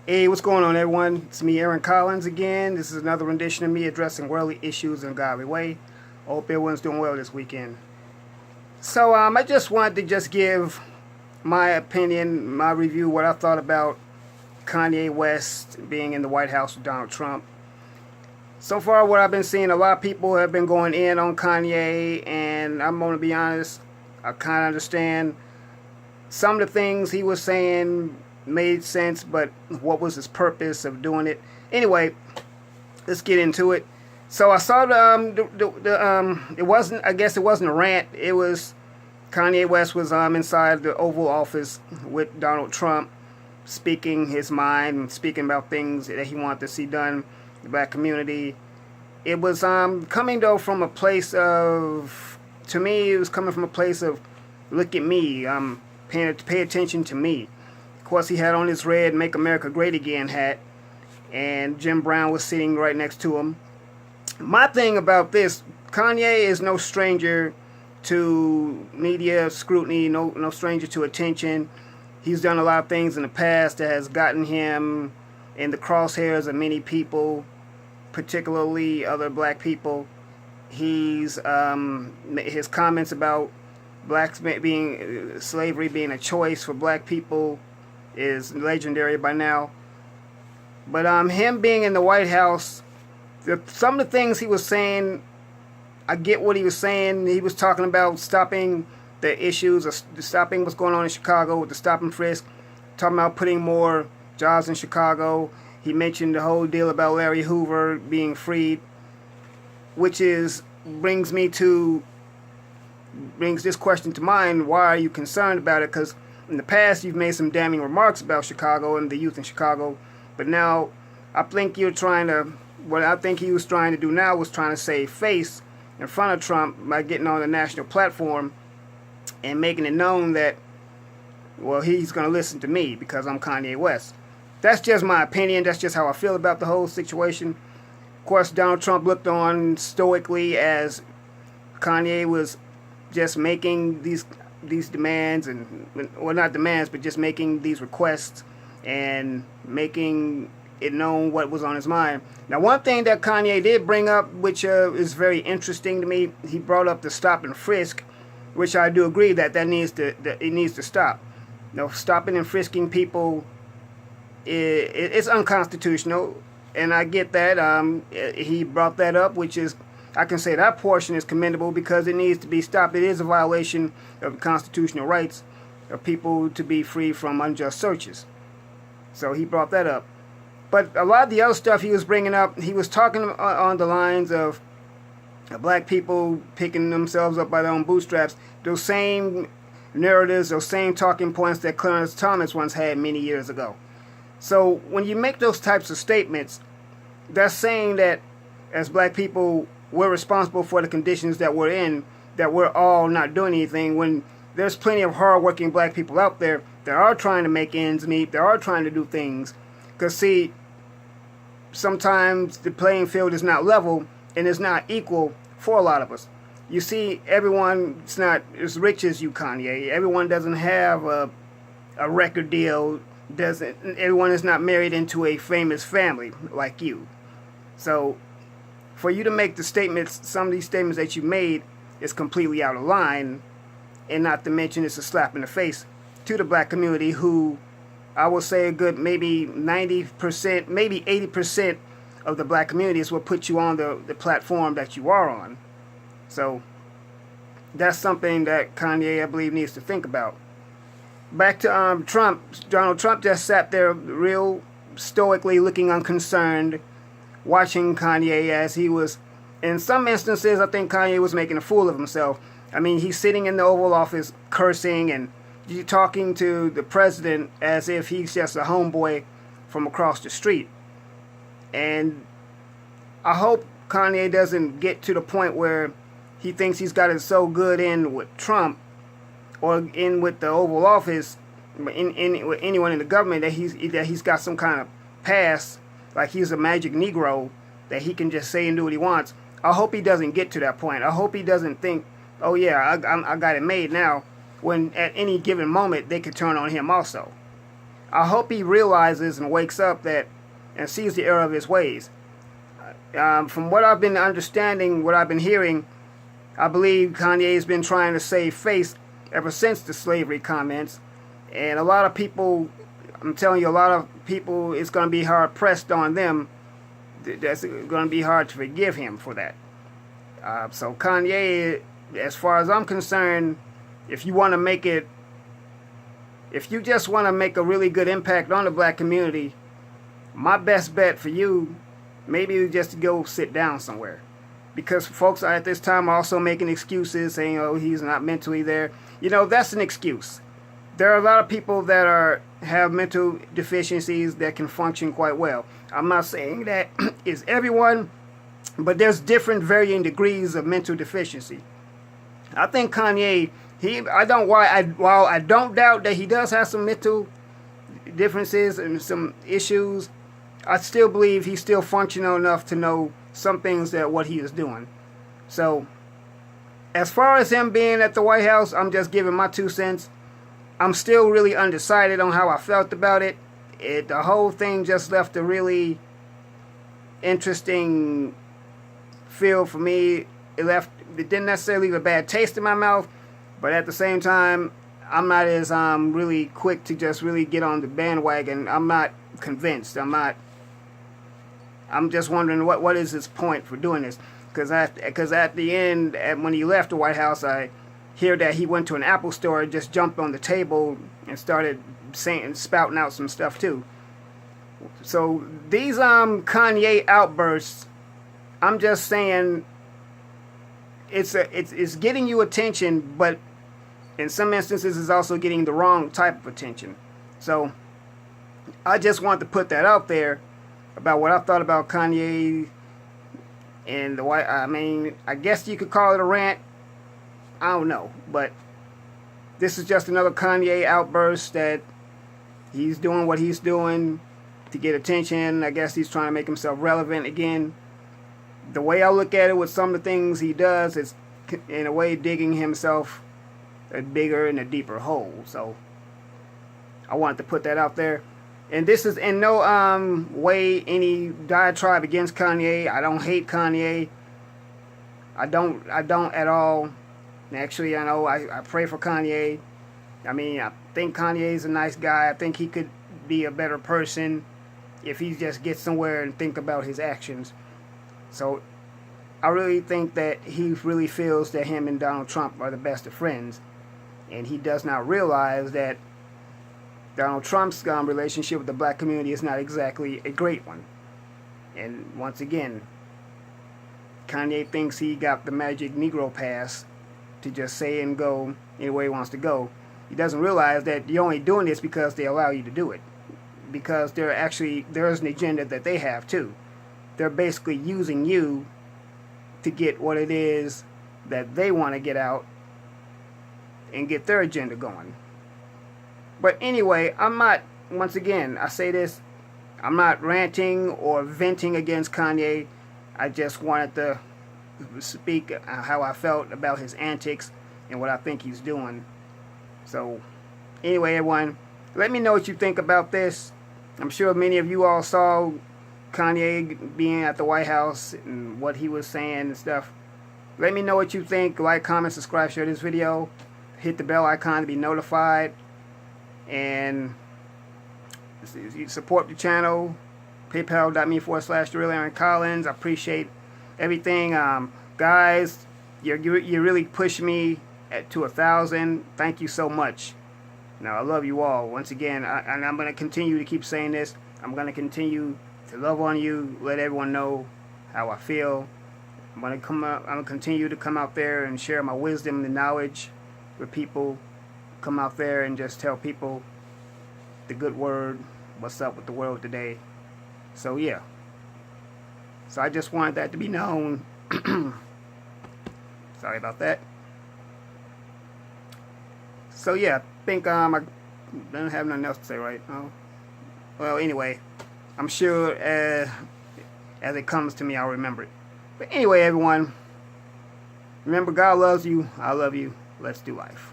Hey, what's going on, everyone? It's me, Aaron Collins, again. This is another rendition of me addressing worldly issues in a godly way. I hope everyone's doing well this weekend. So, I just wanted to just give my opinion, my review, what I thought about Kanye West being in the White House with Donald Trump. So far, what I've been seeing, a lot of people have been going in on Kanye, and I'm going to be honest, I kind of understand some of the things he was saying made sense, but what was his purpose of doing it? Anyway, let's get into it. So I saw it wasn't, I guess it wasn't a rant. It was Kanye West was inside the Oval Office with Donald Trump, speaking his mind and speaking about things that he wanted to see done in the black community. It was coming though from a place of, to me, it was coming from a place of, look at me, pay attention to me. Of course, he had on his red "Make America Great Again" hat, and Jim Brown was sitting right next to him. My thing about this, Kanye is no stranger to media scrutiny, no stranger to attention. He's done a lot of things in the past that has gotten him in the crosshairs of many people, particularly other black people. His comments about blacks being slavery being a choice for black people is legendary by now. But him being in the White House, some of the things he was saying, I get what he was saying. He was talking about stopping the issues, stopping what's going on in Chicago with the stop and frisk, talking about putting more jobs in Chicago. He mentioned the whole deal about Larry Hoover being freed, which brings this question to mind: why are you concerned about it? Because in the past, you've made some damning remarks about Chicago and the youth in Chicago, but now I think what I think he was trying to do now was trying to save face in front of Trump by getting on the national platform and making it known that, well, he's going to listen to me because I'm Kanye West. That's just my opinion. That's just how I feel about the whole situation. Of course, Donald Trump looked on stoically as Kanye was just making these demands, not demands, but just making these requests and making it known what was on his mind. Now, one thing that Kanye did bring up, which is very interesting to me, he brought up the stop and frisk, which I do agree that it needs to stop. Stopping and frisking people, it's unconstitutional, and I get that. He brought that up, which is, I can say that portion is commendable because it needs to be stopped. It is a violation of constitutional rights of people to be free from unjust searches. So he brought that up. But a lot of the other stuff he was bringing up, he was talking on the lines of black people picking themselves up by their own bootstraps. Those same narratives, those same talking points that Clarence Thomas once had many years ago. So when you make those types of statements, that's saying that as black people, we're responsible for the conditions that we're in, that we're all not doing anything, when there's plenty of hardworking black people out there that are trying to make ends meet, that are trying to do things. Because, see, sometimes the playing field is not level and it's not equal for a lot of us. You see, everyone's not as rich as you, Kanye. Everyone doesn't have a record deal. Everyone is not married into a famous family like you. So for you to make some of these statements that you made is completely out of line, and not to mention it's a slap in the face to the black community, who I will say a good maybe 90%, maybe 80% of the black community is what put you on the platform that you are on. So that's something that Kanye, I believe, needs to think about. Back to Trump. Donald Trump just sat there real stoically, looking unconcerned, watching Kanye as he was, in some instances, I think Kanye was making a fool of himself. I mean, he's sitting in the Oval Office cursing and talking to the president as if he's just a homeboy from across the street. And I hope Kanye doesn't get to the point where he thinks he's got it so good in with Trump or in with the Oval Office, with anyone in the government, that he's got some kind of pass, like he's a magic Negro that he can just say and do what he wants. I hope he doesn't get to that point. I hope he doesn't think, oh yeah, I got it made now, when at any given moment they could turn on him also. I hope he realizes and wakes up that and sees the error of his ways. From what I've been understanding, what I've been hearing, I believe Kanye's been trying to save face ever since the slavery comments. And a lot of people, I'm telling you, a lot of people, it's going to be hard pressed on them. That's going to be hard to forgive him for that. So Kanye, as far as I'm concerned, if you want to make it, if you just want to make a really good impact on the black community, my best bet for you, maybe just to go sit down somewhere. Because folks at this time are also making excuses, saying, oh, he's not mentally there. You know, that's an excuse. There are a lot of people that have mental deficiencies that can function quite well. I'm not saying that is everyone, but there's different varying degrees of mental deficiency. I think Kanye, while I don't doubt that he does have some mental differences and some issues, I still believe he's still functional enough to know some things that what he is doing. So, as far as him being at the White House, I'm just giving my 2 cents. I'm still really undecided on how I felt about it. The whole thing just left a really interesting feel for me. It didn't necessarily leave a bad taste in my mouth, but at the same time, I'm not as really quick to just really get on the bandwagon. I'm not convinced. I'm just wondering what is his point for doing this? Because at the end, when he left the White House, I hear that he went to an Apple store, just jumped on the table and started spouting out some stuff too. So these Kanye outbursts, I'm just saying, it's getting you attention, but in some instances, it's also getting the wrong type of attention. So I just want to put that out there about what I thought about Kanye and the White. I mean, I guess you could call it a rant. I don't know, but this is just another Kanye outburst that he's doing what he's doing to get attention. I guess he's trying to make himself relevant again. The way I look at it with some of the things he does is, in a way, digging himself a bigger and a deeper hole. So I wanted to put that out there. And this is in no way any diatribe against Kanye. I don't hate Kanye. I don't at all. Actually, I know I pray for Kanye. I mean, I think Kanye's a nice guy. I think he could be a better person if he just gets somewhere and think about his actions. So I really think that he really feels that him and Donald Trump are the best of friends. And he does not realize that Donald Trump's relationship with the black community is not exactly a great one. And once again, Kanye thinks he got the magic Negro pass to just say and go any way he wants to go. He doesn't realize that you're only doing this because they allow you to do it. Because there's an agenda that they have too. They're basically using you to get what it is that they want to get out and get their agenda going. But anyway, once again, I say this, I'm not ranting or venting against Kanye. I just wanted to speak how I felt about his antics and what I think he's doing. So anyway, everyone, let me know what you think about this. I'm sure many of you all saw Kanye being at the White House and what he was saying and stuff. Let me know what you think. Like, comment, subscribe, share this video. Hit the bell icon to be notified. And support the channel. PayPal.me/TheRealAaronCollins. I appreciate everything. Guys, you really pushed me to 1,000. Thank you so much. Now, I love you all. Once again, and I'm going to continue to keep saying this. I'm going to continue to love on you, let everyone know how I feel. I'm going to continue to come out there and share my wisdom and knowledge with people. Come out there and just tell people the good word, what's up with the world today. So yeah. So I just wanted that to be known. Sorry about that. So yeah, I think I don't have nothing else to say, right? Oh. Well, anyway, I'm sure as it comes to me, I'll remember it. But anyway, everyone, remember, God loves you. I love you. Let's do life.